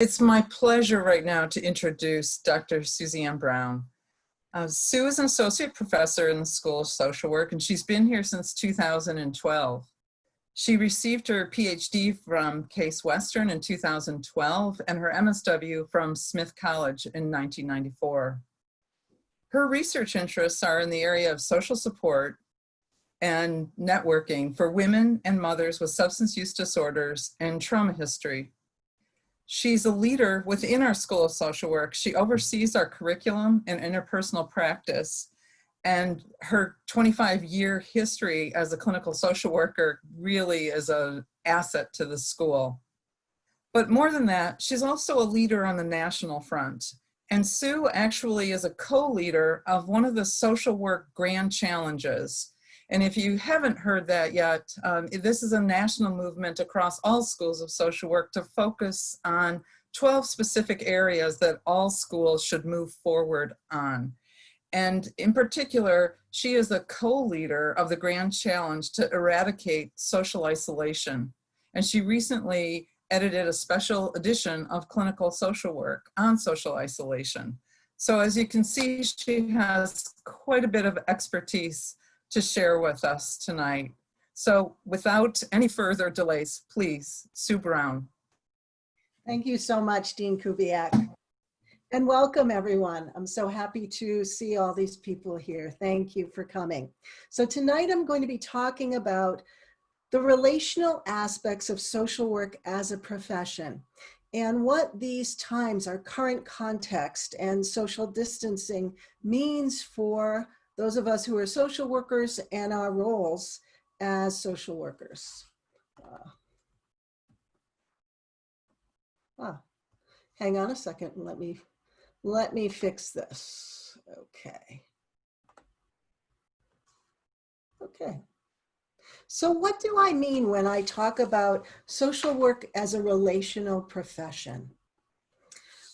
It's my pleasure right now to introduce Dr. Suzanne Brown. Sue is an associate professor in the School of Social Work, and she's been here since 2012. She received her PhD from Case Western in 2012 and her MSW from Smith College in 1994. Her research interests are in the area of social support and networking for women and mothers with substance use disorders and trauma history. She's a leader within our School of Social Work. She oversees our curriculum and interpersonal practice, and her 25-year history as a clinical social worker really is an asset to the school. But more than that, she's also a leader on the national front. And Sue actually is a co-leader of one of the social work grand challenges. And if you haven't heard that yet, this is a national movement across all schools of social work to focus on 12 specific areas that all schools should move forward on. And in particular, she is a co-leader of the Grand Challenge to eradicate social isolation. And she recently edited a special edition of Clinical Social Work on social isolation. So as you can see, she has quite a bit of expertise to share with us tonight. So without any further delays, please, Sue Brown. Thank you so much, Dean Kubiak. And welcome everyone. I'm so happy to see all these people here. Thank you for coming. So tonight I'm going to be talking about the relational aspects of social work as a profession and what these times, our current context and social distancing means for those of us who are social workers and our roles as social workers. Hang on a second and let me fix this. Okay. So what do I mean when I talk about social work as a relational profession?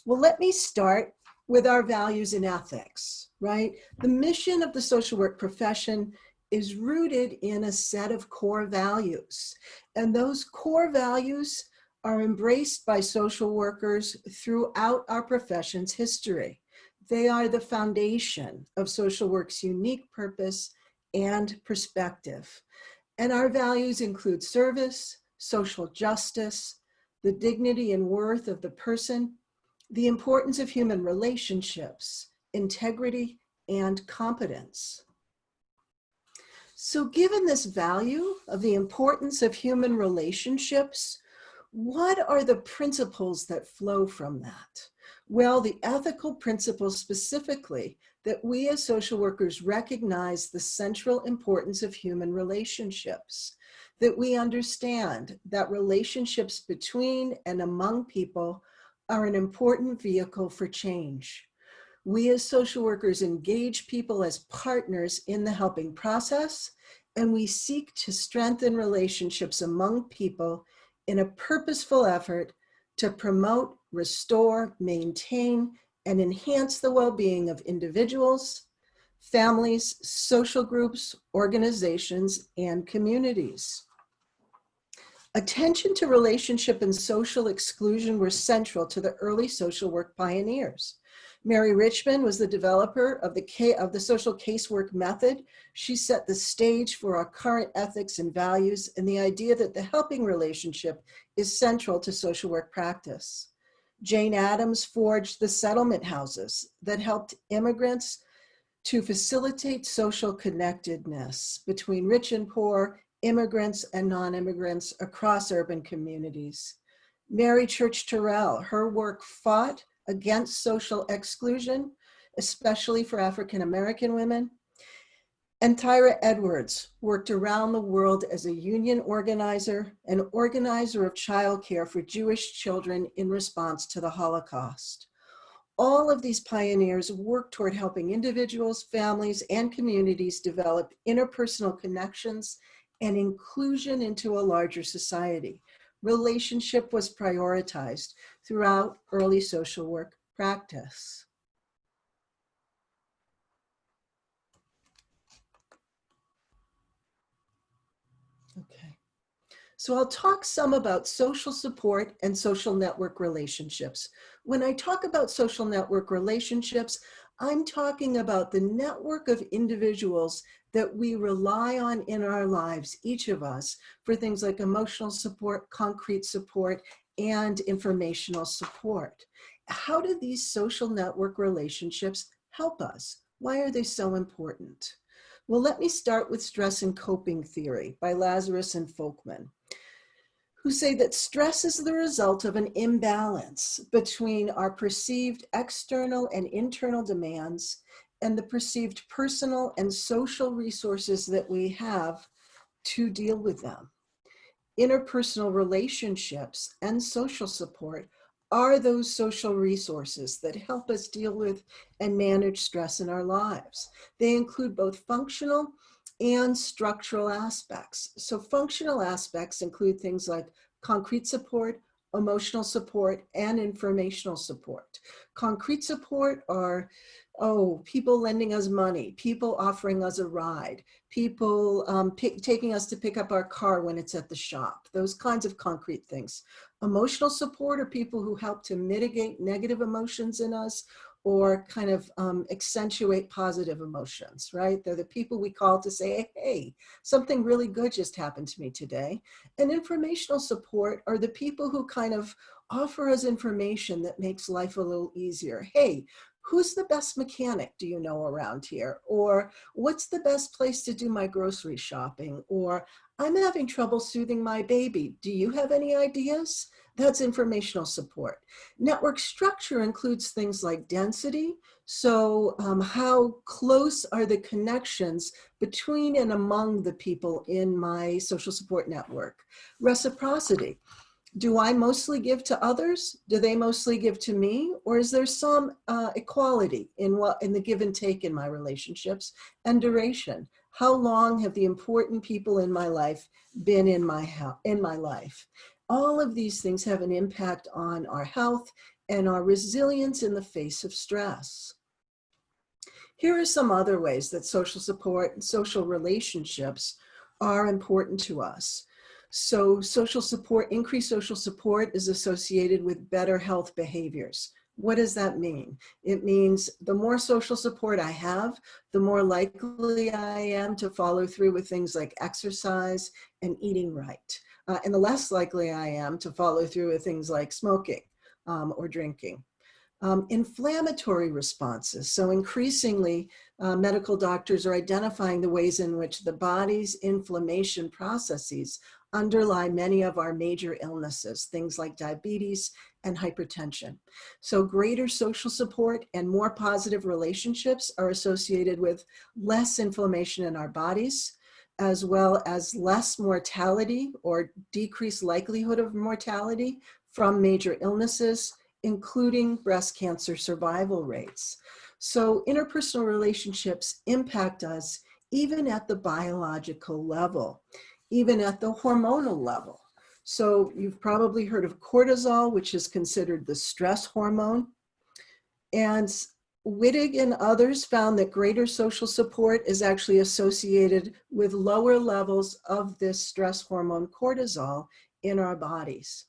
Well, let me start with our values and ethics, right? The mission of the social work profession is rooted in a set of core values. And those core values are embraced by social workers throughout our profession's history. They are the foundation of social work's unique purpose and perspective. And our values include service, social justice, the dignity and worth of the person, the importance of human relationships, integrity, and competence. So given this value of the importance of human relationships, what are the principles that flow from that? Well, the ethical principles specifically that we as social workers recognize the central importance of human relationships, that we understand that relationships between and among people are an important vehicle for change. We as social workers engage people as partners in the helping process, and we seek to strengthen relationships among people in a purposeful effort to promote, restore, maintain, and enhance the well-being of individuals, families, social groups, organizations, and communities. Attention to relationship and social exclusion were central to the early social work pioneers. Mary Richmond was the developer of the social casework method. She set the stage for our current ethics and values and the idea that the helping relationship is central to social work practice. Jane Addams forged the settlement houses that helped immigrants to facilitate social connectedness between rich and poor, immigrants and non-immigrants across urban communities. Mary Church Terrell, her work fought against social exclusion, especially for African-American women. And Tyra Edwards worked around the world as a union organizer and organizer of childcare for Jewish children in response to the Holocaust. All of these pioneers worked toward helping individuals, families, and communities develop interpersonal connections and inclusion into a larger society. Relationship was prioritized throughout early social work practice. Okay. So I'll talk some about social support and social network relationships. When I talk about social network relationships, I'm talking about the network of individuals that we rely on in our lives, each of us, for things like emotional support, concrete support, and informational support. How do these social network relationships help us? Why are they so important? Well, let me start with stress and coping theory by Lazarus and Folkman, who say that stress is the result of an imbalance between our perceived external and internal demands and the perceived personal and social resources that we have to deal with them. Interpersonal relationships and social support are those social resources that help us deal with and manage stress in our lives. They include both functional and structural aspects. So functional aspects include things like concrete support, emotional support, and informational support. Concrete support are, people lending us money, people offering us a ride, people taking us to pick up our car when it's at the shop, those kinds of concrete things. Emotional support are people who help to mitigate negative emotions in us or kind of accentuate positive emotions, right? They're the people we call to say, hey, something really good just happened to me today. And informational support are the people who kind of offer us information that makes life a little easier. Hey, who's the best mechanic do you know around here? Or what's the best place to do my grocery shopping? Or I'm having trouble soothing my baby. Do you have any ideas? That's informational support. Network structure includes things like density. So how close are the connections between and among the people in my social support network? Reciprocity. Do I mostly give to others? Do they mostly give to me? Or is there some equality in the give and take in my relationships? And duration. How long have the important people in my life been in my life? All of these things have an impact on our health and our resilience in the face of stress. Here are some other ways that social support and social relationships are important to us. So increased social support is associated with better health behaviors. What does that mean? It means the more social support I have, the more likely I am to follow through with things like exercise and eating right. And the less likely I am to follow through with things like smoking or drinking. Inflammatory responses. So increasingly, medical doctors are identifying the ways in which the body's inflammation processes underlie many of our major illnesses, things like diabetes and hypertension. So greater social support and more positive relationships are associated with less inflammation in our bodies, as well as less mortality or decreased likelihood of mortality from major illnesses, including breast cancer survival rates. So interpersonal relationships impact us even at the biological level, even at the hormonal level. So you've probably heard of cortisol, which is considered the stress hormone. And Wittig and others found that greater social support is actually associated with lower levels of this stress hormone cortisol in our bodies.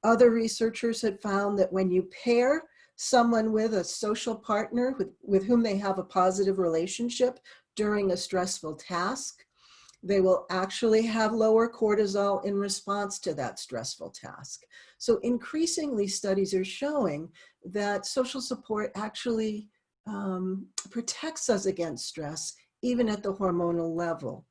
Other researchers had found that when you pair someone with a social partner with whom they have a positive relationship during a stressful task, they will actually have lower cortisol in response to that stressful task. So increasingly, studies are showing that social support actually protects us against stress, even at the hormonal level.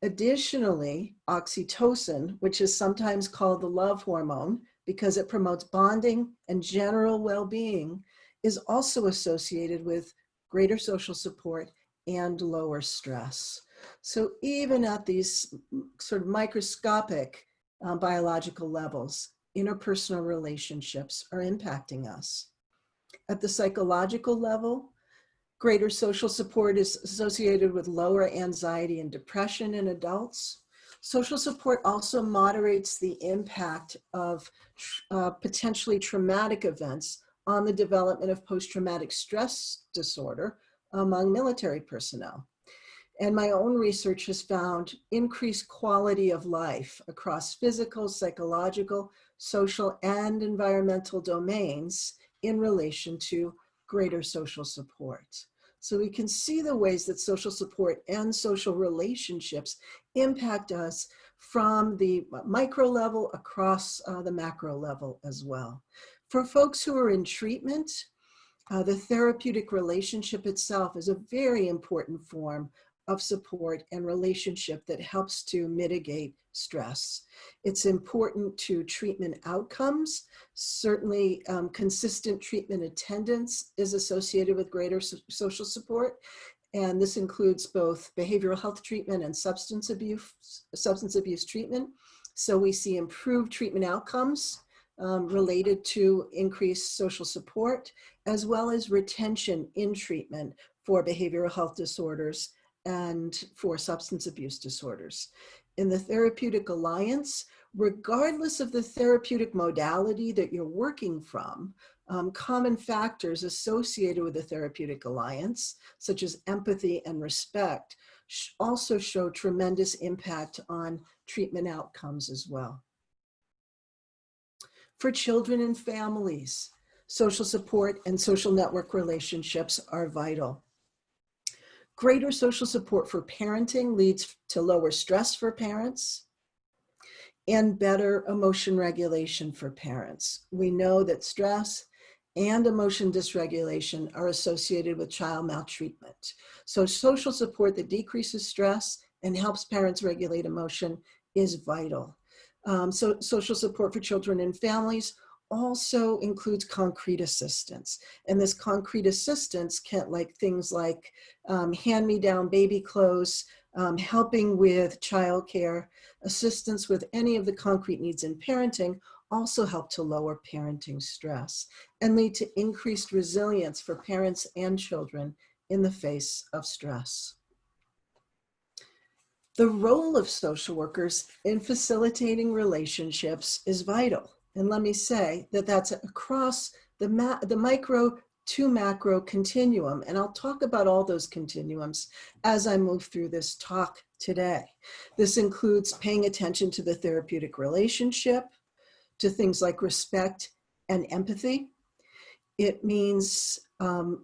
Additionally, oxytocin, which is sometimes called the love hormone because it promotes bonding and general well-being, is also associated with greater social support and lower stress. So even at these sort of microscopic biological levels, interpersonal relationships are impacting us. At the psychological level, greater social support is associated with lower anxiety and depression in adults. Social support also moderates the impact of potentially traumatic events on the development of post-traumatic stress disorder among military personnel. And my own research has found increased quality of life across physical, psychological, social, and environmental domains in relation to greater social support. So we can see the ways that social support and social relationships impact us from the micro level across the macro level as well. For folks who are in treatment, the therapeutic relationship itself is a very important form of support and relationship that helps to mitigate stress. It's important to treatment outcomes. Certainly, consistent treatment attendance is associated with greater social support. And this includes both behavioral health treatment and substance abuse treatment. So we see improved treatment outcomes related to increased social support, as well as retention in treatment for behavioral health disorders and for substance abuse disorders. In the Therapeutic Alliance, regardless of the therapeutic modality that you're working from, common factors associated with the Therapeutic Alliance, such as empathy and respect, also show tremendous impact on treatment outcomes as well. For children and families, social support and social network relationships are vital. Greater social support for parenting leads to lower stress for parents and better emotion regulation for parents. We know that stress and emotion dysregulation are associated with child maltreatment. So social support that decreases stress and helps parents regulate emotion is vital. So social support for children and families also includes concrete assistance. And this concrete assistance can things like hand-me-down baby clothes, helping with childcare, assistance with any of the concrete needs in parenting also help to lower parenting stress and lead to increased resilience for parents and children in the face of stress. The role of social workers in facilitating relationships is vital. And let me say that that's across the micro to macro continuum. And I'll talk about all those continuums as I move through this talk today. This includes paying attention to the therapeutic relationship, to things like respect and empathy. It means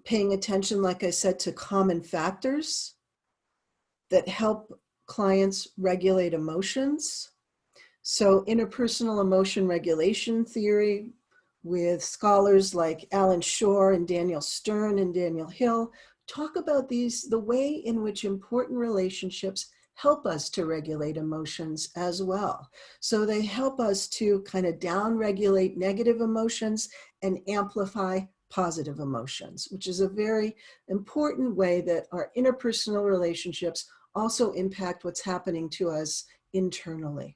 paying attention, like I said, to common factors that help clients regulate emotions. So interpersonal emotion regulation theory with scholars like Alan Shore and Daniel Stern and Daniel Hill talk about the way in which important relationships help us to regulate emotions as well. So they help us to kind of down-regulate negative emotions and amplify positive emotions, which is a very important way that our interpersonal relationships also impact what's happening to us internally.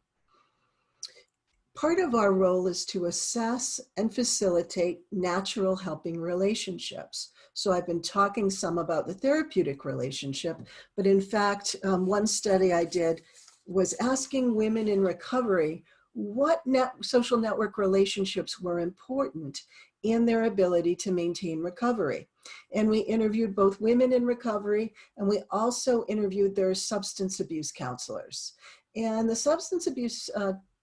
Part of our role is to assess and facilitate natural helping relationships. So I've been talking some about the therapeutic relationship, but in fact, one study I did was asking women in recovery what social network relationships were important in their ability to maintain recovery. And we interviewed both women in recovery, and we also interviewed their substance abuse counselors. And the substance abuse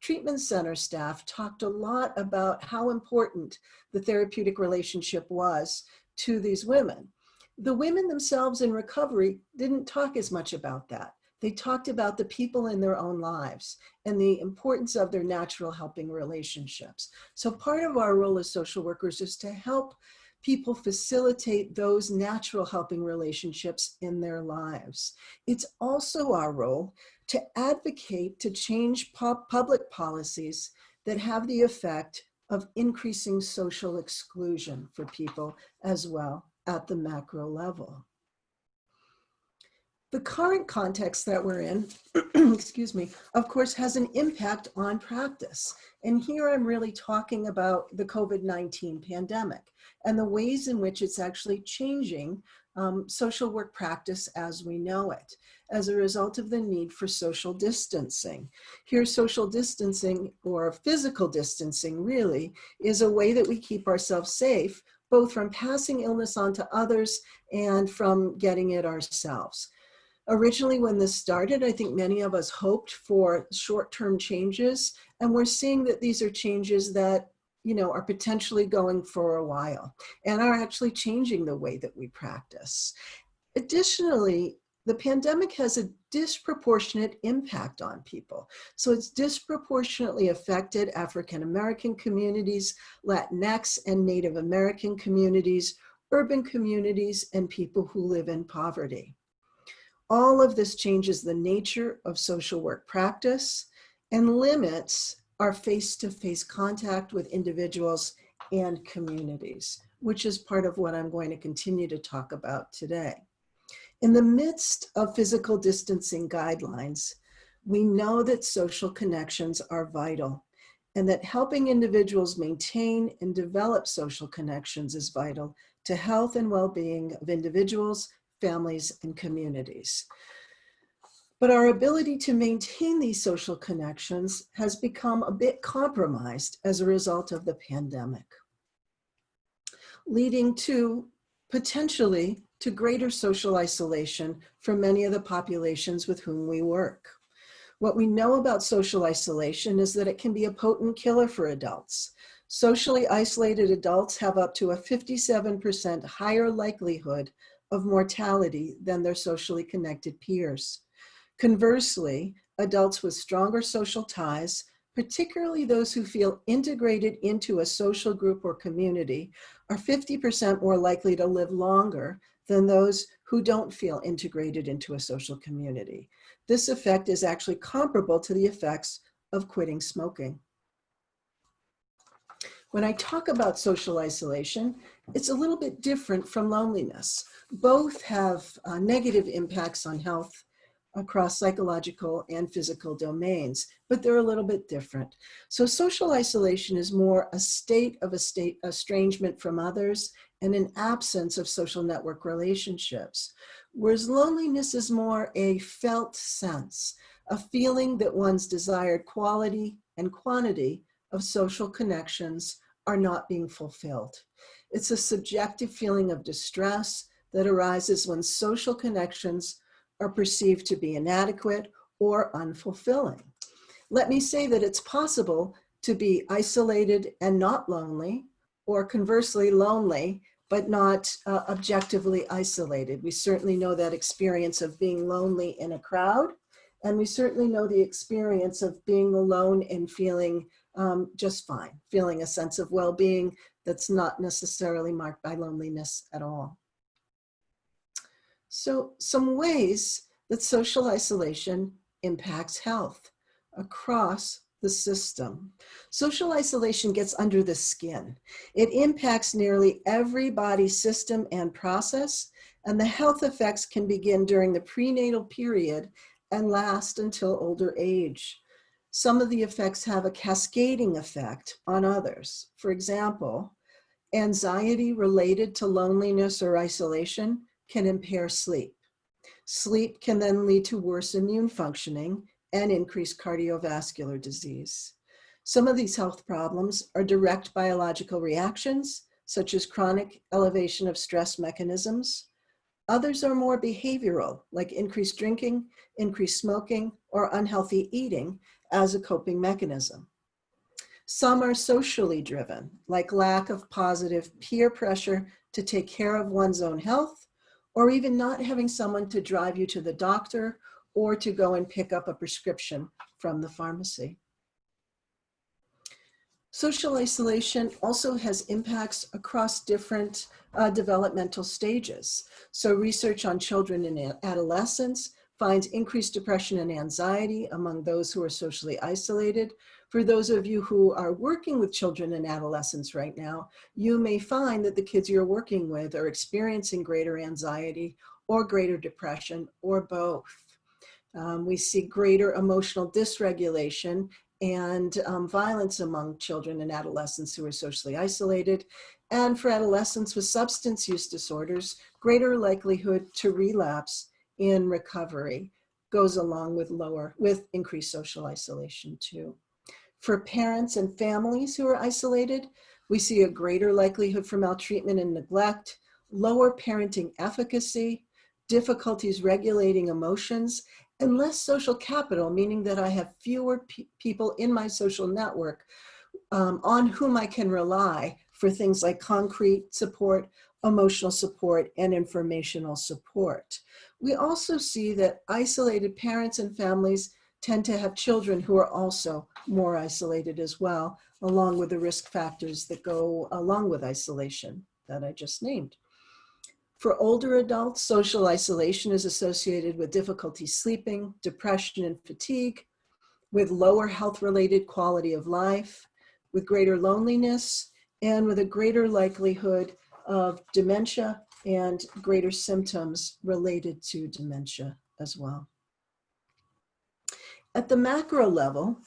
treatment center staff talked a lot about how important the therapeutic relationship was to these women. The women themselves in recovery didn't talk as much about that. They talked about the people in their own lives and the importance of their natural helping relationships. So part of our role as social workers is to help people facilitate those natural helping relationships in their lives. It's also our role to advocate to change public policies that have the effect of increasing social exclusion for people as well at the macro level. The current context that we're in, excuse me, of course, has an impact on practice. And here I'm really talking about the COVID-19 pandemic and the ways in which it's actually changing social work practice as we know it, as a result of the need for social distancing. Here, social distancing, or physical distancing really, is a way that we keep ourselves safe, both from passing illness on to others and from getting it ourselves. Originally, when this started, I think many of us hoped for short-term changes, and we're seeing that these are changes that, are potentially going for a while and are actually changing the way that we practice. Additionally, the pandemic has a disproportionate impact on people. So it's disproportionately affected African American communities, Latinx and Native American communities, urban communities, and people who live in poverty. All of this changes the nature of social work practice and limits our face-to-face contact with individuals and communities, which is part of what I'm going to continue to talk about today. In the midst of physical distancing guidelines, we know that social connections are vital and that helping individuals maintain and develop social connections is vital to health and well-being of individuals, families, and communities. But our ability to maintain these social connections has become a bit compromised as a result of the pandemic, leading to potentially to greater social isolation for many of the populations with whom we work. What we know about social isolation is that it can be a potent killer for adults. Socially isolated adults have up to a 57% higher likelihood of mortality than their socially connected peers. Conversely, adults with stronger social ties, particularly those who feel integrated into a social group or community, are 50% more likely to live longer than those who don't feel integrated into a social community. This effect is actually comparable to the effects of quitting smoking. When I talk about social isolation, it's a little bit different from loneliness. Both have negative impacts on health across psychological and physical domains, but they're a little bit different. So social isolation is more a state of estrangement from others and an absence of social network relationships, whereas loneliness is more a felt sense, a feeling that one's desired quality and quantity of social connections are not being fulfilled. It's a subjective feeling of distress that arises when social connections are perceived to be inadequate or unfulfilling. Let me say that it's possible to be isolated and not lonely, or conversely lonely, but not objectively isolated. We certainly know that experience of being lonely in a crowd, and we certainly know the experience of being alone and feeling just fine, feeling a sense of well-being that's not necessarily marked by loneliness at all. So some ways that social isolation impacts health across the system. Social isolation gets under the skin. It impacts nearly every body system and process, and the health effects can begin during the prenatal period and last until older age. Some of the effects have a cascading effect on others. For example, anxiety related to loneliness or isolation can impair sleep. Sleep can then lead to worse immune functioning and increased cardiovascular disease. Some of these health problems are direct biological reactions, such as chronic elevation of stress mechanisms. Others are more behavioral, like increased drinking, increased smoking, or unhealthy eating as a coping mechanism. Some are socially driven, like lack of positive peer pressure to take care of one's own health, or even not having someone to drive you to the doctor or to go and pick up a prescription from the pharmacy. Social isolation also has impacts across different developmental stages. So research on children and adolescents finds increased depression and anxiety among those who are socially isolated. For those of you who are working with children and adolescents right now, you may find that the kids you're working with are experiencing greater anxiety or greater depression or both. We see greater emotional dysregulation and violence among children and adolescents who are socially isolated. And for adolescents with substance use disorders, greater likelihood to relapse in recovery goes along with increased social isolation too. For parents and families who are isolated, we see a greater likelihood for maltreatment and neglect, lower parenting efficacy, difficulties regulating emotions, and less social capital, meaning that I have fewer people in my social network on whom I can rely for things like concrete support, emotional support, and informational support. We also see that isolated parents and families tend to have children who are also more isolated as well, along with the risk factors that go along with isolation that I just named. For older adults, social isolation is associated with difficulty sleeping, depression and fatigue, with lower health-related quality of life, with greater loneliness, and with a greater likelihood of dementia and greater symptoms related to dementia as well. At the macro level,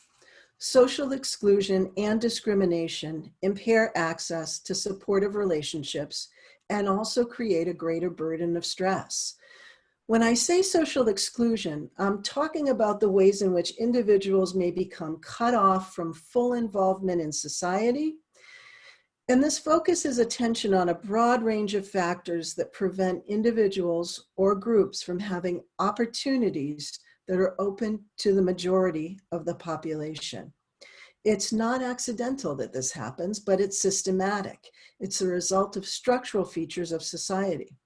social exclusion and discrimination impair access to supportive relationships and also create a greater burden of stress. When I say social exclusion, I'm talking about the ways in which individuals may become cut off from full involvement in society. And this focuses attention on a broad range of factors that prevent individuals or groups from having opportunities that are open to the majority of the population. It's not accidental that this happens, but it's systematic. It's a result of structural features of society.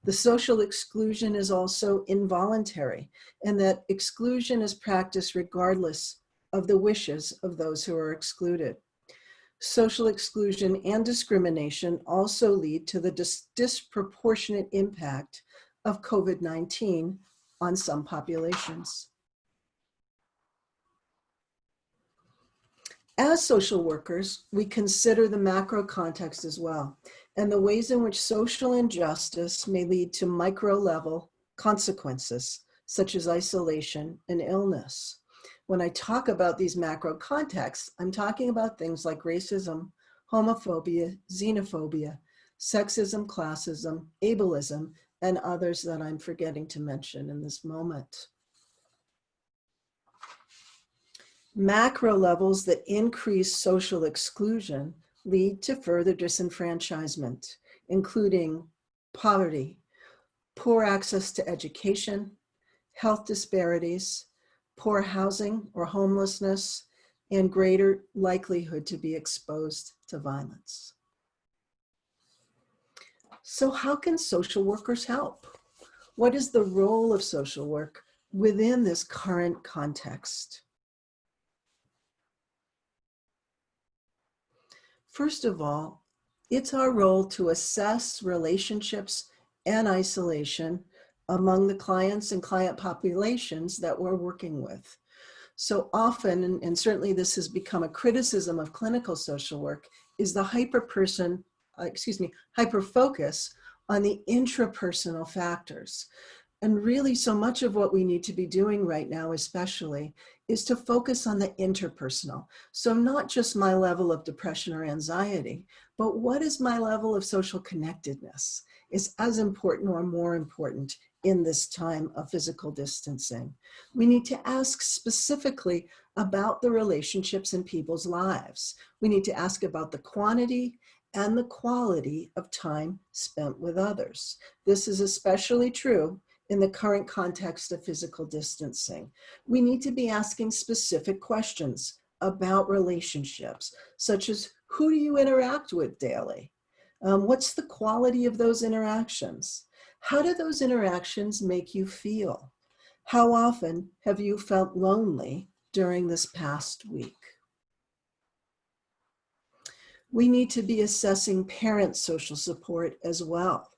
The social exclusion is also involuntary, and that exclusion is practiced regardless of the wishes of those who are excluded. Social exclusion and discrimination also lead to the disproportionate impact of COVID-19 on some populations. As social workers, we consider the macro context as well, and the ways in which social injustice may lead to micro-level consequences, such as isolation and illness. When I talk about these macro contexts, I'm talking about things like racism, homophobia, xenophobia, sexism, classism, ableism, and others that I'm forgetting to mention in this moment. Macro levels that increase social exclusion lead to further disenfranchisement, including poverty, poor access to education, health disparities, poor housing or homelessness, and greater likelihood to be exposed to violence. So how can social workers help? What is the role of social work within this current context? First of all, it's our role to assess relationships and isolation among the clients and client populations that we're working with. So often, and certainly this has become a criticism of clinical social work, is the hyper-focus on the intrapersonal factors. And really, so much of what we need to be doing right now, especially, is to focus on the interpersonal. So not just my level of depression or anxiety, but what is my level of social connectedness is as important or more important in this time of physical distancing. We need to ask specifically about the relationships in people's lives. We need to ask about the quantity and the quality of time spent with others. This is especially true in the current context of physical distancing. We need to be asking specific questions about relationships, such as who do you interact with daily? What's the quality of those interactions? How do those interactions make you feel? How often have you felt lonely during this past week? We need to be assessing parent social support as well.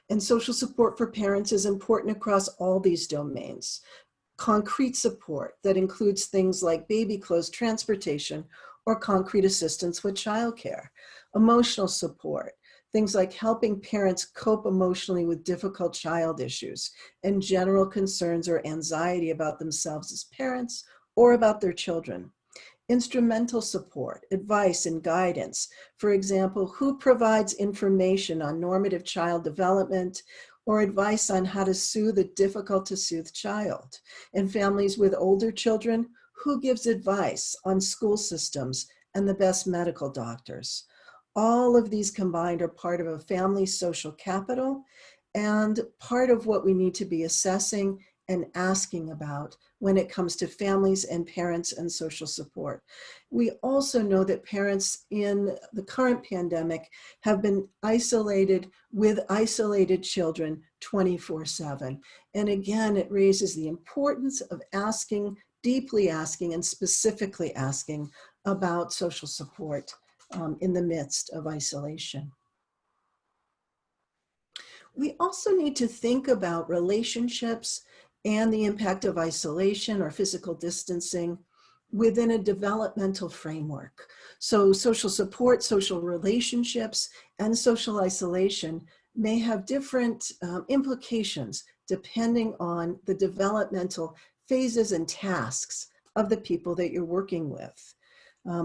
And social support for parents is important across all these domains. Concrete support that includes things like baby clothes, transportation, or concrete assistance with childcare. Emotional support, things like helping parents cope emotionally with difficult child issues and general concerns or anxiety about themselves as parents or about their children. Instrumental support, advice, and guidance. For example, who provides information on normative child development or advice on how to soothe a difficult to soothe child? And families with older children, who gives advice on school systems and the best medical doctors? All of these combined are part of a family social capital, and part of what we need to be assessing and asking about when it comes to families and parents and social support. We also know that parents in the current pandemic have been isolated with isolated children 24/7. And again, it raises the importance of asking, deeply asking, and specifically asking about social support in the midst of isolation. We also need to think about relationships and the impact of isolation or physical distancing within a developmental framework. So social support, social relationships, and social isolation may have different implications depending on the developmental phases and tasks of the people that you're working with.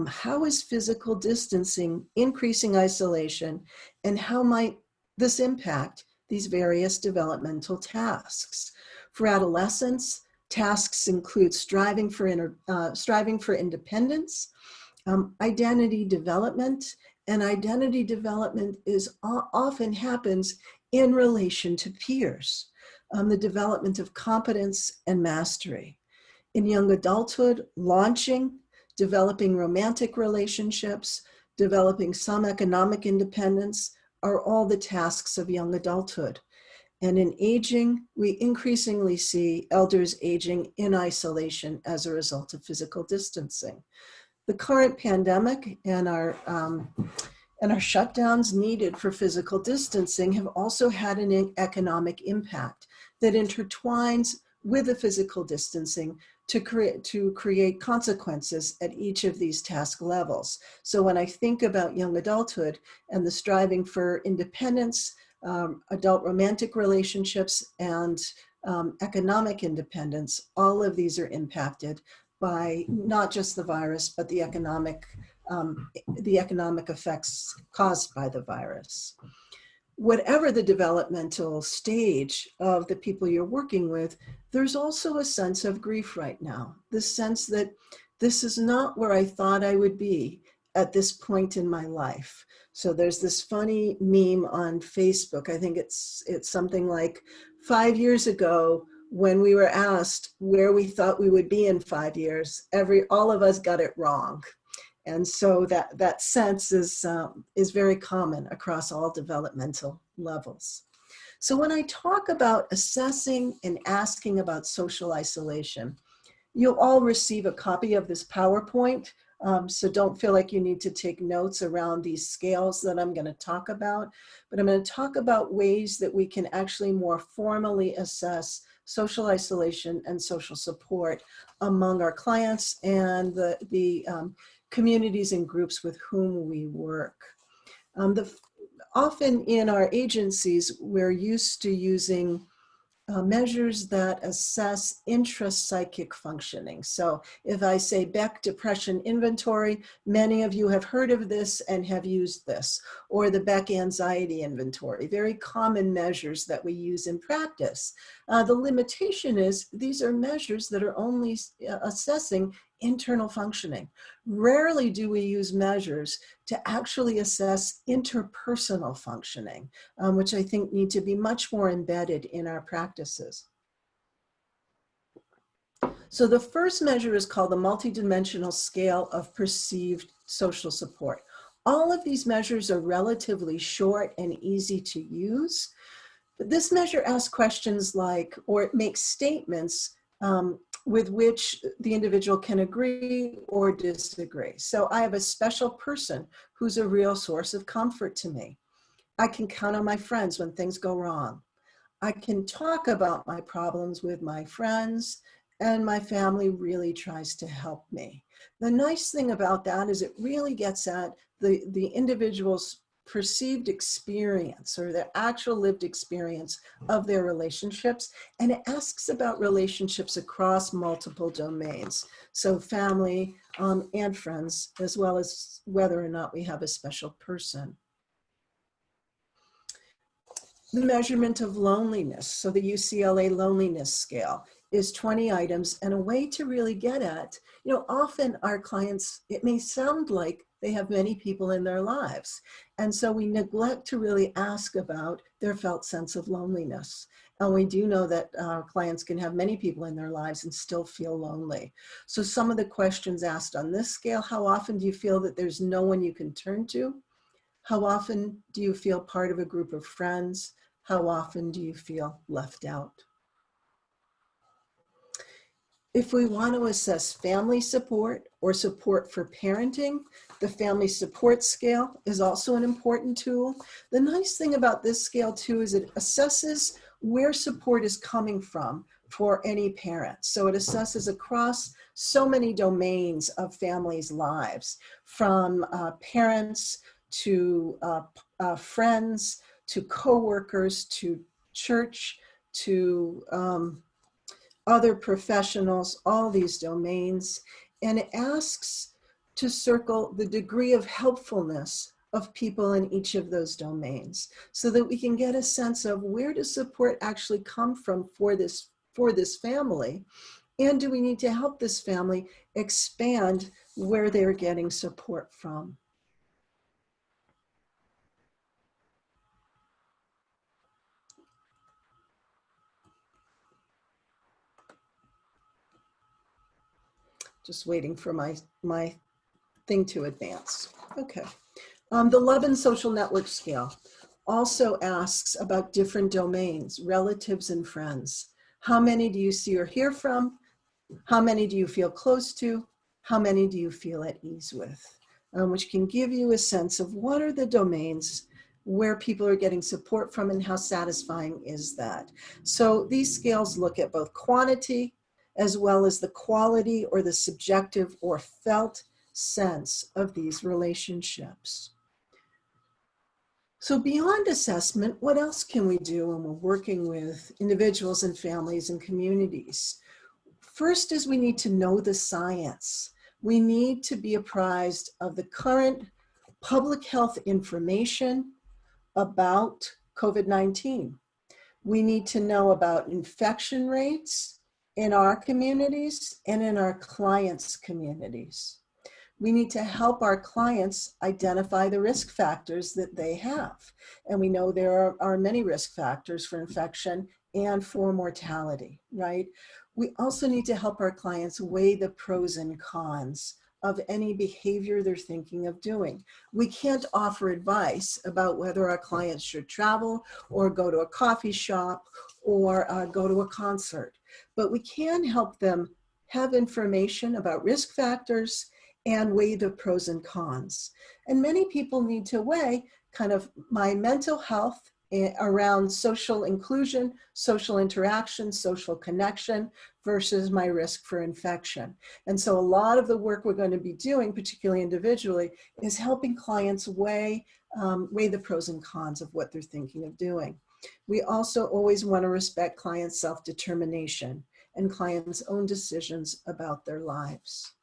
How is physical distancing increasing isolation, and how might this impact these various developmental tasks? For adolescents, tasks include striving for independence, identity development, and identity development often happens in relation to peers, the development of competence and mastery. In young adulthood, launching, developing romantic relationships, developing some economic independence are all the tasks of young adulthood. And in aging, we increasingly see elders aging in isolation as a result of physical distancing. The current pandemic and our shutdowns needed for physical distancing have also had an economic impact that intertwines with the physical distancing to create consequences at each of these task levels. So when I think about young adulthood and the striving for independence, adult romantic relationships, and economic independence, all of these are impacted by not just the virus, but the economic effects caused by the virus. Whatever the developmental stage of the people you're working with, there's also a sense of grief right now. This sense that this is not where I thought I would be at this point in my life. So there's this funny meme on Facebook. I think it's something like 5 years ago when we were asked where we thought we would be in 5 years, all of us got it wrong. And so that sense is very common across all developmental levels. So when I talk about assessing and asking about social isolation, you'll all receive a copy of this PowerPoint. So don't feel like you need to take notes around these scales that I'm going to talk about. But I'm going to talk about ways that we can actually more formally assess social isolation and social support among our clients and the communities and groups with whom we work. Often in our agencies, we're used to using measures that assess intrapsychic functioning. So if I say Beck Depression Inventory, many of you have heard of this and have used this, or the Beck Anxiety Inventory, very common measures that we use in practice. The limitation is these are measures that are only assessing internal functioning. Rarely do we use measures to actually assess interpersonal functioning, which I think need to be much more embedded in our practices. So the first measure is called the multidimensional scale of perceived social support. All of these measures are relatively short and easy to use. But this measure asks questions like, or it makes statements with which the individual can agree or disagree. So I have a special person who's a real source of comfort to me. I can count on my friends when things go wrong. I can talk about my problems with my friends, and my family really tries to help me. The nice thing about that is it really gets at the individual's perceived experience or their actual lived experience of their relationships, and it asks about relationships across multiple domains, so family and friends, as well as whether or not we have a special person. The measurement of loneliness, so the UCLA loneliness scale, is 20 items, and a way to really get at, often our clients, it may sound like they have many people in their lives. And so we neglect to really ask about their felt sense of loneliness. And we do know that our clients can have many people in their lives and still feel lonely. So some of the questions asked on this scale: how often do you feel that there's no one you can turn to? How often do you feel part of a group of friends? How often do you feel left out? If we want to assess family support or support for parenting, the family support scale is also an important tool. The nice thing about this scale too is it assesses where support is coming from for any parent. So it assesses across so many domains of families' lives, from parents to friends, to coworkers, to church, to other professionals, all these domains. And it asks to circle the degree of helpfulness of people in each of those domains, so that we can get a sense of where does support actually come from for this family, and do we need to help this family expand where they're getting support from. Just waiting for my thing to advance. Okay. The Love and Social Network Scale also asks about different domains: relatives and friends. How many do you see or hear from? How many do you feel close to? How many do you feel at ease with? Which can give you a sense of what are the domains where people are getting support from and how satisfying is that. So these scales look at both quantity as well as the quality or the subjective or felt sense of these relationships. So beyond assessment, what else can we do when we're working with individuals and families and communities? First is we need to know the science. We need to be apprised of the current public health information about COVID-19. We need to know about infection rates in our communities and in our clients' communities. We need to help our clients identify the risk factors that they have. And we know there are many risk factors for infection and for mortality, right? We also need to help our clients weigh the pros and cons of any behavior they're thinking of doing. We can't offer advice about whether our clients should travel or go to a coffee shop or go to a concert, but we can help them have information about risk factors and weigh the pros and cons. And many people need to weigh kind of my mental health around social inclusion, social interaction, social connection versus my risk for infection. And so a lot of the work we're going to be doing, particularly individually, is helping clients weigh the pros and cons of what they're thinking of doing. We also always want to respect clients' self-determination and clients' own decisions about their lives.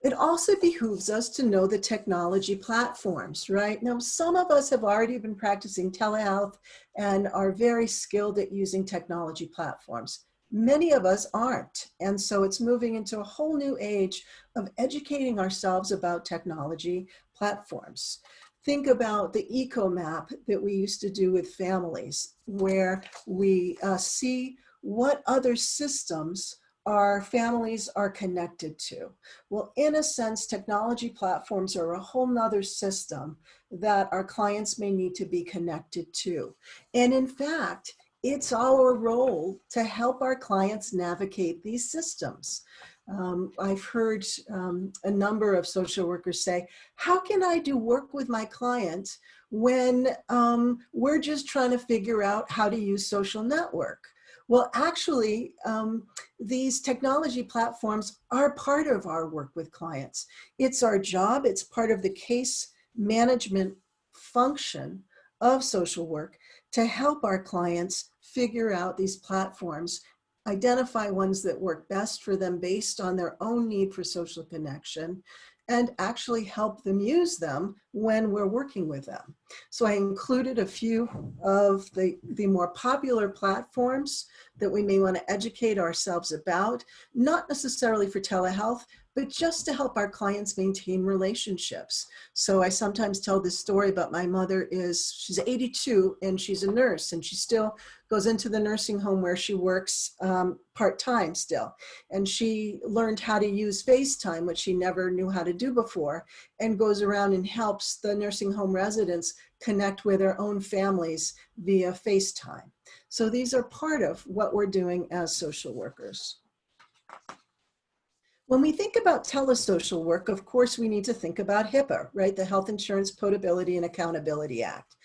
It also behooves us to know the technology platforms, right? Now, some of us have already been practicing telehealth and are very skilled at using technology platforms. Many of us aren't. And so it's moving into a whole new age of educating ourselves about technology platforms. Think about the eco map that we used to do with families, where we see what other systems our families are connected to. Well, in a sense, technology platforms are a whole nother system that our clients may need to be connected to. And in fact, it's our role to help our clients navigate these systems. I've heard a number of social workers say, how can I do work with my client when we're just trying to figure out how to use social network? Well, actually, these technology platforms are part of our work with clients. It's our job. It's part of the case management function of social work to help our clients figure out these platforms, identify ones that work best for them based on their own need for social connection, and actually help them use them when we're working with them. So I included a few of the more popular platforms that we may want to educate ourselves about, not necessarily for telehealth, but just to help our clients maintain relationships. So I sometimes tell this story about my mother. She's 82 and she's a nurse, and she still goes into the nursing home where she works part-time still. And she learned how to use FaceTime, which she never knew how to do before, and goes around and helps the nursing home residents connect with their own families via FaceTime. So these are part of what we're doing as social workers. When we think about telesocial work, of course, we need to think about HIPAA, right? The Health Insurance Portability and Accountability Act,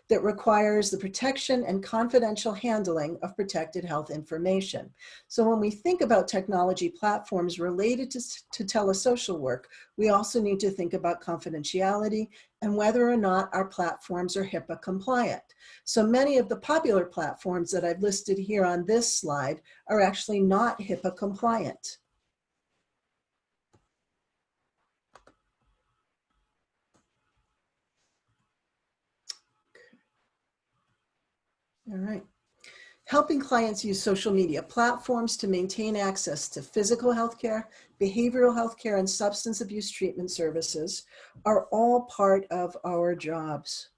that requires the protection and confidential handling of protected health information. So when we think about technology platforms related to telesocial work, we also need to think about confidentiality and whether or not our platforms are HIPAA compliant. So many of the popular platforms that I've listed here on this slide are actually not HIPAA compliant. All right. Helping clients use social media platforms to maintain access to physical healthcare, behavioral healthcare, and substance abuse treatment services are all part of our jobs.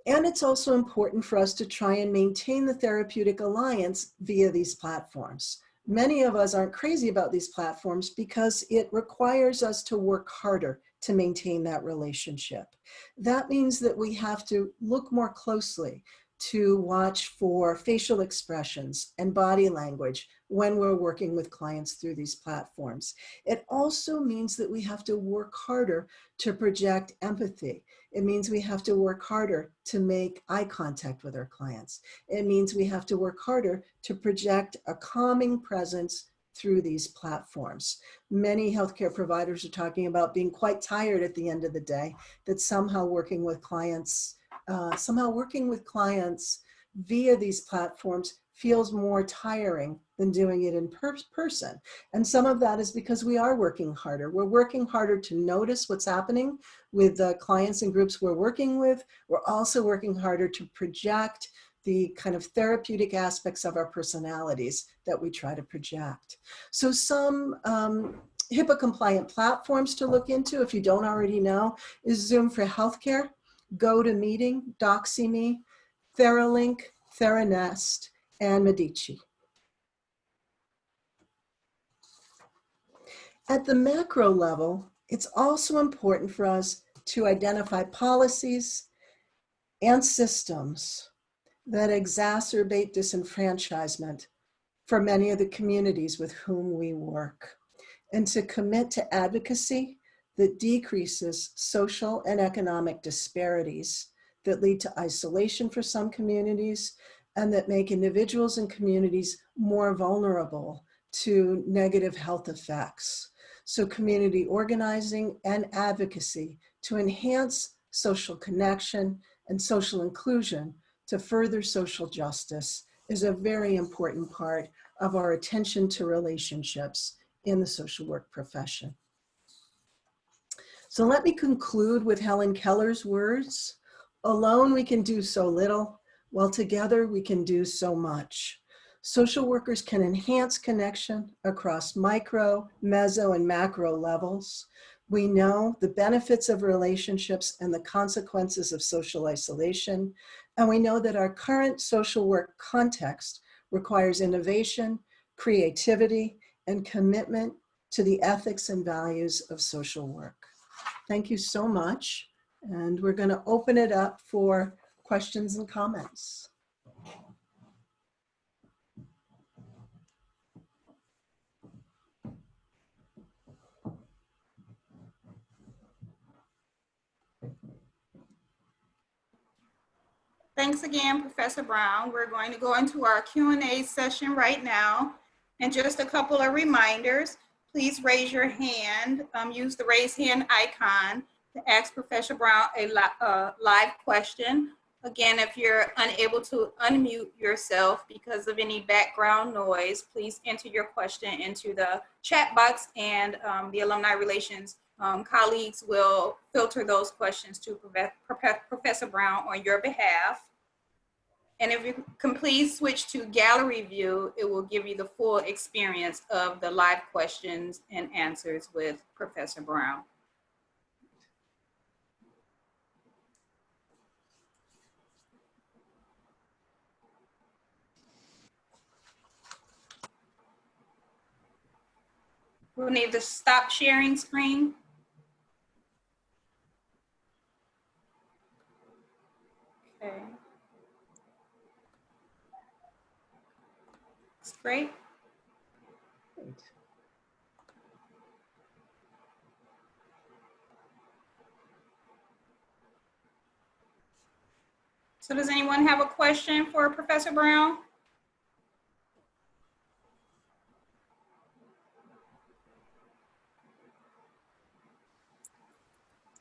And it's also important for us to try and maintain the therapeutic alliance via these platforms. Many of us aren't crazy about these platforms because it requires us to work harder to maintain that relationship. That means that we have to look more closely to watch for facial expressions and body language when we're working with clients through these platforms. It also means that we have to work harder to project empathy. It means we have to work harder to make eye contact with our clients. It means we have to work harder to project a calming presence through these platforms. Many healthcare providers are talking about being quite tired at the end of the day, that somehow working with clients via these platforms feels more tiring than doing it in person. And some of that is because we are working harder. We're working harder to notice what's happening with the clients and groups we're working with. We're also working harder to project the kind of therapeutic aspects of our personalities that we try to project. So some HIPAA compliant platforms to look into, if you don't already know, is Zoom for Healthcare, GoToMeeting, DoxyMe, TheraLink, Theranest, and Medici. At the macro level, it's also important for us to identify policies and systems that exacerbate disenfranchisement for many of the communities with whom we work, and to commit to advocacy that decreases social and economic disparities that lead to isolation for some communities and that make individuals and communities more vulnerable to negative health effects. So community organizing and advocacy to enhance social connection and social inclusion to further social justice is a very important part of our attention to relationships in the social work profession. So let me conclude with Helen Keller's words. Alone we can do so little, while together we can do so much. Social workers can enhance connection across micro, meso, and macro levels. We know the benefits of relationships and the consequences of social isolation. And we know that our current social work context requires innovation, creativity, and commitment to the ethics and values of social work. Thank you so much. And we're going to open it up for questions and comments. Thanks again, Professor Brown. We're going to go into our Q&A session right now. And just a couple of reminders. Please raise your hand. Use the raise hand icon to ask Professor Brown a live question. Again, if you're unable to unmute yourself because of any background noise, please enter your question into the chat box, and the Alumni Relations colleagues will filter those questions to Professor Brown on your behalf. And if you can please switch to gallery view, it will give you the full experience of the live questions and answers with Professor Brown. We'll need to stop sharing screen. Okay. That's great. So does anyone have a question for Professor Brown?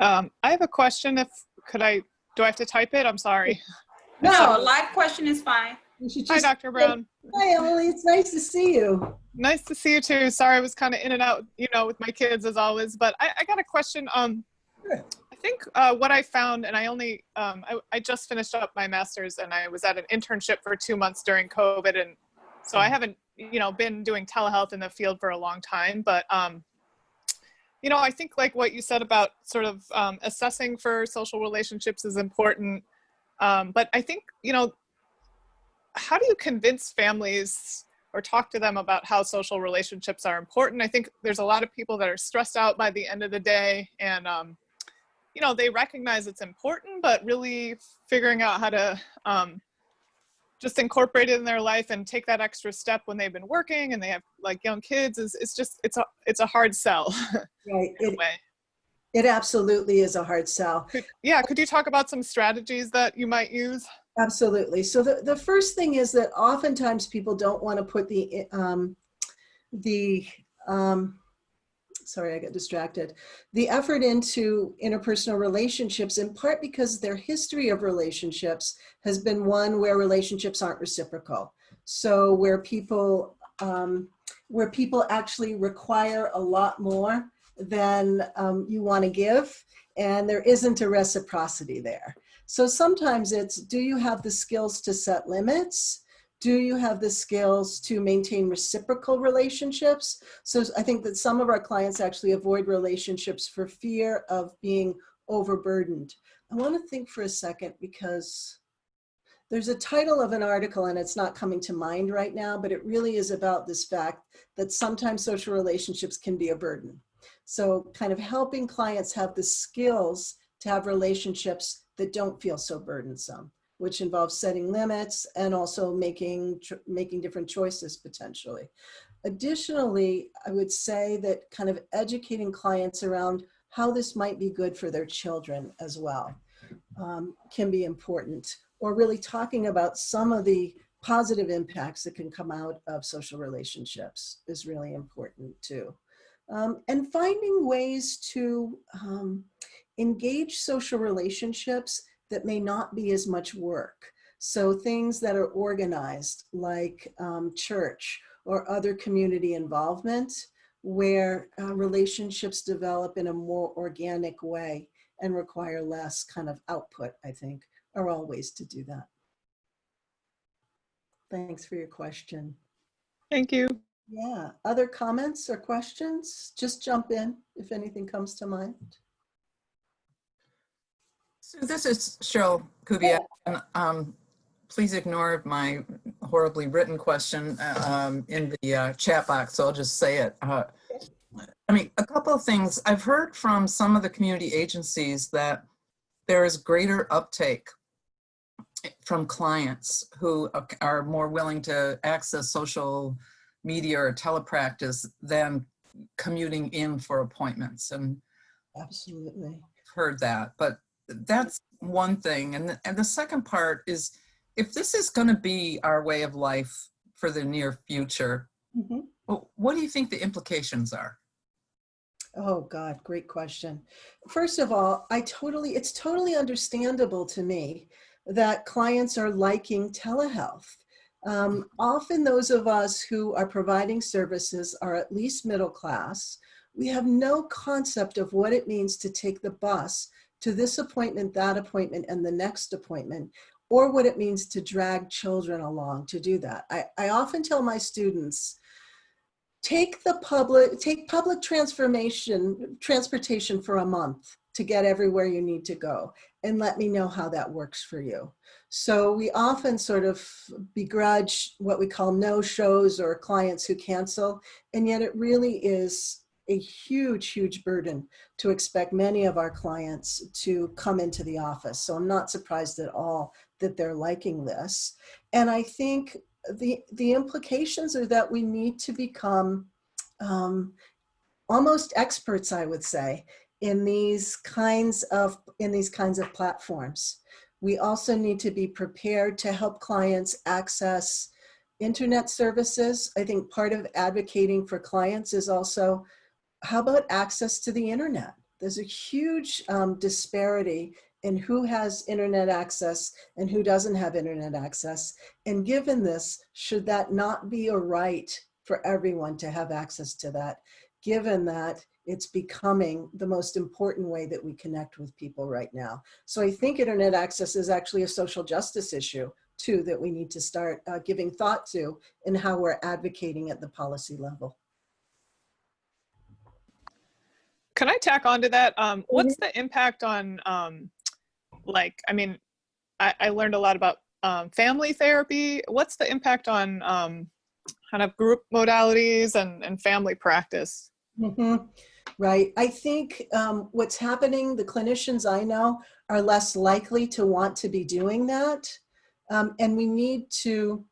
I have a question. Do I have to type it? I'm sorry. No, live question is fine. Hi, Dr. Brown. Hi, Emily. It's nice to see you. Nice to see you too. Sorry, I was kind of in and out, with my kids as always, but I got a question. Sure. I think what I found, and I just finished up my master's and I was at an internship for 2 months during COVID. And so I haven't, been doing telehealth in the field for a long time, but I think like what you said about sort of assessing for social relationships is important. But I think, how do you convince families or talk to them about how social relationships are important? I think there's a lot of people that are stressed out by the end of the day and, they recognize it's important, but really figuring out how to just incorporate it in their life and take that extra step when they've been working and they have like young kids it's a hard sell. Right. In a way. It absolutely is a hard sell. Could you talk about some strategies that you might use? Absolutely. So the first thing is that oftentimes people don't want to put sorry, I got distracted. The effort into interpersonal relationships, in part because their history of relationships has been one where relationships aren't reciprocal. So where people actually require a lot more than you want to give, and there isn't a reciprocity there. So sometimes it's, do you have the skills to set limits? Do you have the skills to maintain reciprocal relationships? So I think that some of our clients actually avoid relationships for fear of being overburdened. I want to think for a second because there's a title of an article and it's not coming to mind right now, but it really is about this fact that sometimes social relationships can be a burden. So kind of helping clients have the skills to have relationships that don't feel so burdensome, which involves setting limits and also making different choices potentially. Additionally, I would say that kind of educating clients around how this might be good for their children as well can be important, or really talking about some of the positive impacts that can come out of social relationships is really important too. And finding ways to engage social relationships that may not be as much work. So things that are organized like church or other community involvement where relationships develop in a more organic way and require less kind of output, I think, are all ways to do that. Thanks for your question. Thank you. Yeah, other comments or questions? Just jump in if anything comes to mind. So this is Cheryl Kubiak. And, please ignore my horribly written question in the chat box, so I'll just say it. I mean, a couple of things. I've heard from some of the community agencies that there is greater uptake from clients who are more willing to access social media or telepractice than commuting in for appointments. And Absolutely. I've heard that, but that's one thing. And the second part is, if this is going to be our way of life for the near future, well, what do you think the implications are? Oh God, great question. First of all, it's totally understandable to me that clients are liking telehealth. Often those of us who are providing services are at least middle class. We have no concept of what it means to take the bus to this appointment, that appointment, and the next appointment, or what it means to drag children along to do that. I often tell my students, take public transportation for a month to get everywhere you need to go, and let me know how that works for you. So we often sort of begrudge what we call no-shows or clients who cancel, and yet it really is a huge, huge burden to expect many of our clients to come into the office. So I'm not surprised at all that they're liking this. And I think the implications are that we need to become almost experts, I would say, in these kinds of platforms. We also need to be prepared to help clients access internet services. I think part of advocating for clients is also, how about access to the internet? There's a huge disparity in who has internet access and who doesn't have internet access. And given this, should that not be a right for everyone to have access to that, given that it's becoming the most important way that we connect with people right now? So I think internet access is actually a social justice issue too, that we need to start giving thought to in how we're advocating at the policy level. Can I tack on to that? What's the impact on, I learned a lot about family therapy. What's the impact on kind of group modalities and family practice? Mm-hmm. Right. I think what's happening, the clinicians I know are less likely to want to be doing that. And we need to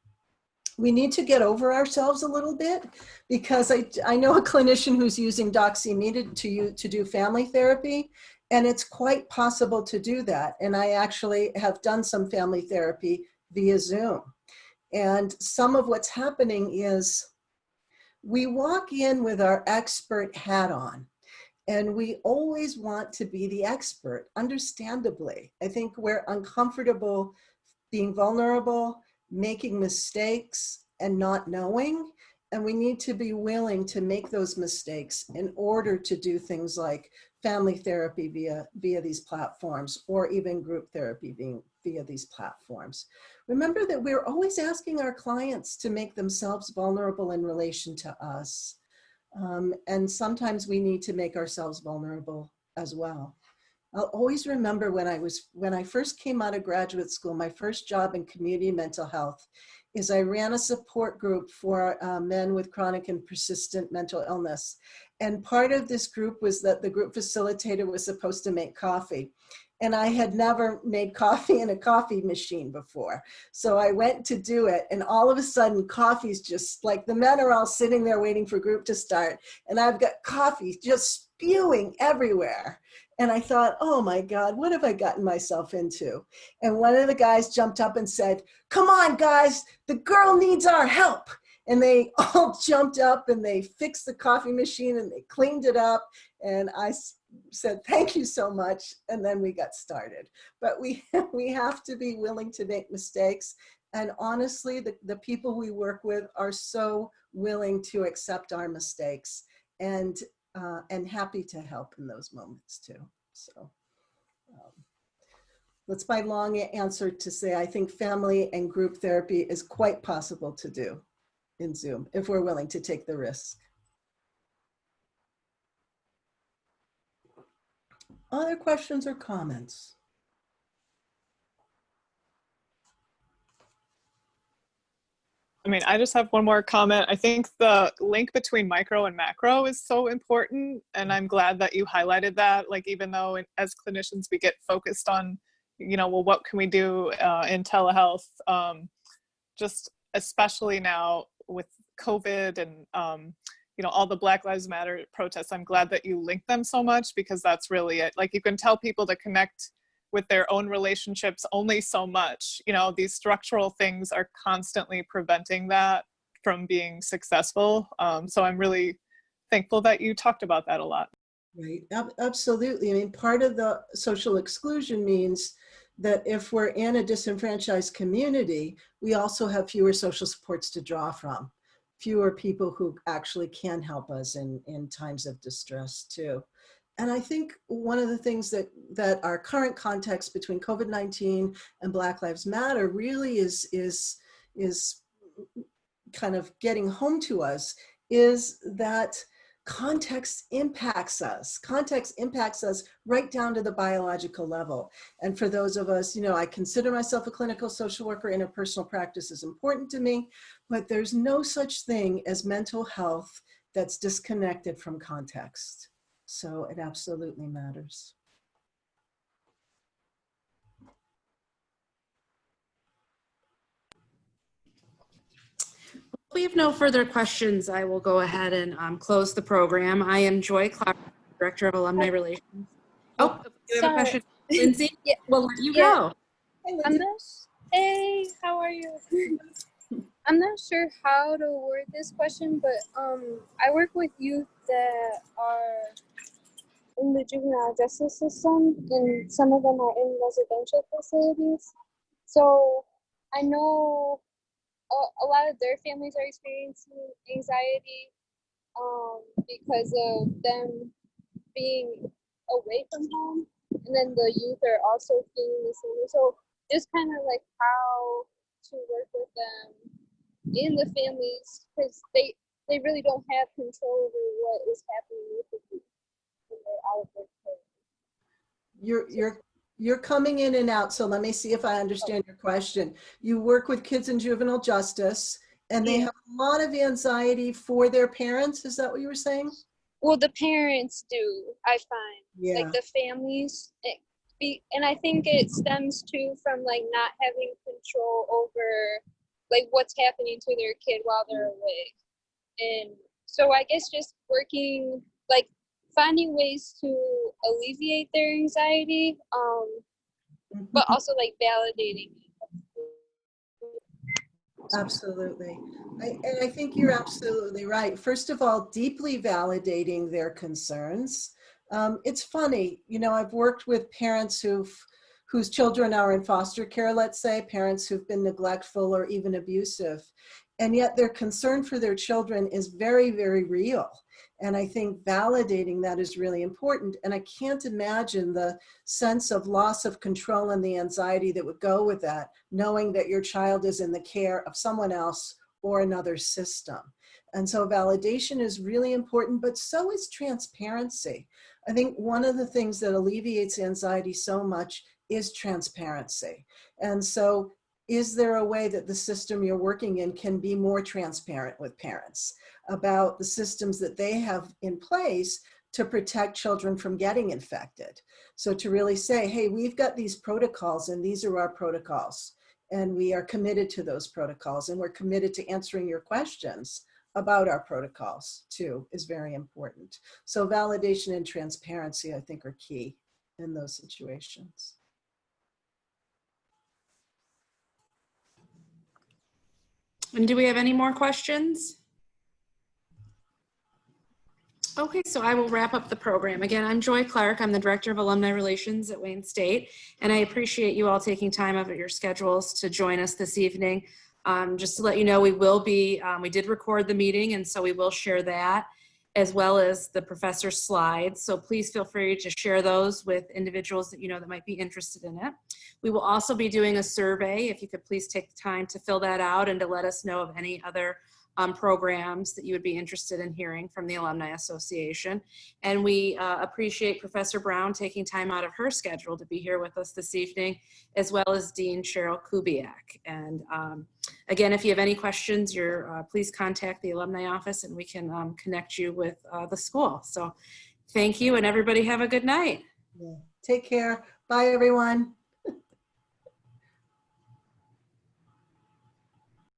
get over ourselves a little bit, because I know a clinician who's using Doxy to do family therapy, and it's quite possible to do that. And I actually have done some family therapy via Zoom. And some of what's happening is we walk in with our expert hat on, and we always want to be the expert, understandably. I think we're uncomfortable being vulnerable, making mistakes, and not knowing. And we need to be willing to make those mistakes in order to do things like family therapy via these platforms, or even group therapy via these platforms. Remember that we're always asking our clients to make themselves vulnerable in relation to us. And sometimes we need to make ourselves vulnerable as well. I'll always remember when I first came out of graduate school, my first job in community mental health is I ran a support group for men with chronic and persistent mental illness. And part of this group was that the group facilitator was supposed to make coffee. And I had never made coffee in a coffee machine before. So I went to do it, and all of a sudden coffee's just like, the men are all sitting there waiting for group to start, and I've got coffee just spewing everywhere. And I thought, oh my God, what have I gotten myself into? And one of the guys jumped up and said, come on guys, the girl needs our help. And they all jumped up and they fixed the coffee machine and they cleaned it up. And I said, thank you so much. And then we got started. But we have to be willing to make mistakes. And honestly, the people we work with are so willing to accept our mistakes and happy to help in those moments too. So that's my long answer to say, I think family and group therapy is quite possible to do in Zoom if we're willing to take the risk. Other questions or comments? I mean, I just have one more comment. I think the link between micro and macro is so important. And I'm glad that you highlighted that. Like, even though as clinicians, we get focused on, well, what can we do in telehealth? Just especially now with COVID and, all the Black Lives Matter protests, I'm glad that you link them so much, because that's really it. Like, you can tell people to connect with their own relationships only so much. These structural things are constantly preventing that from being successful. So I'm really thankful that you talked about that a lot. Right, absolutely. I mean, part of the social exclusion means that if we're in a disenfranchised community, we also have fewer social supports to draw from, fewer people who actually can help us in times of distress too. And I think one of the things that our current context between COVID-19 and Black Lives Matter really is kind of getting home to us is that context impacts us. Context impacts us right down to the biological level. And for those of us, I consider myself a clinical social worker. Interpersonal practice is important to me, but there's no such thing as mental health that's disconnected from context. So it absolutely matters. If we have no further questions, I will go ahead and close the program. I am Joy Clark, Director of Alumni Relations. Oh, you have a question? Lindsay? Yeah. We'll let you Yeah. go. Hey, how are you? I'm not sure how to word this question, but I work with youth that are in the juvenile justice system, and some of them are in residential facilities. So I know a lot of their families are experiencing anxiety because of them being away from home, and then the youth are also feeling the same. So just kind of like how to work with them in the families, because they really don't have control over what is happening with the youth when they're out of their care. You're coming in and out, so let me see if I understand your question. You work with kids in juvenile justice, and they have a lot of anxiety for their parents. Is that what you were saying? Well, the parents do, I find. Yeah. Like the families, and I think it stems too from like not having control over like what's happening to their kid while they're away. And so I guess just working, like finding ways to alleviate their anxiety, but also like validating it. Absolutely. And I think you're absolutely right. First of all, deeply validating their concerns. It's funny, I've worked with parents whose children are in foster care, let's say, parents who've been neglectful or even abusive, and yet their concern for their children is very, very real. And I think validating that is really important. And I can't imagine the sense of loss of control and the anxiety that would go with that, knowing that your child is in the care of someone else or another system. And so validation is really important, but so is transparency. I think one of the things that alleviates anxiety so much is transparency. And so is there a way that the system you're working in can be more transparent with parents about the systems that they have in place to protect children from getting infected? So to really say, hey, we've got these protocols and these are our protocols, and we are committed to those protocols, and we're committed to answering your questions about our protocols too, is very important. So validation and transparency, I think, are key in those situations. And do we have any more questions? Okay, so I will wrap up the program. Again, I'm Joy Clark. I'm the Director of Alumni Relations at Wayne State, and I appreciate you all taking time out of your schedules to join us this evening. Just to let you know, we did record the meeting, and so we will share that, as well as the professor's slides. So please feel free to share those with individuals that you know that might be interested in it. We will also be doing a survey. If you could please take the time to fill that out and to let us know of any other programs that you would be interested in hearing from the Alumni Association. And we appreciate Professor Brown taking time out of her schedule to be here with us this evening, as well as Dean Cheryl Kubiak. And again, if you have any questions, please contact the Alumni Office and we can connect you with the school. So thank you, and everybody have a good night. Yeah. Take care. Bye, everyone.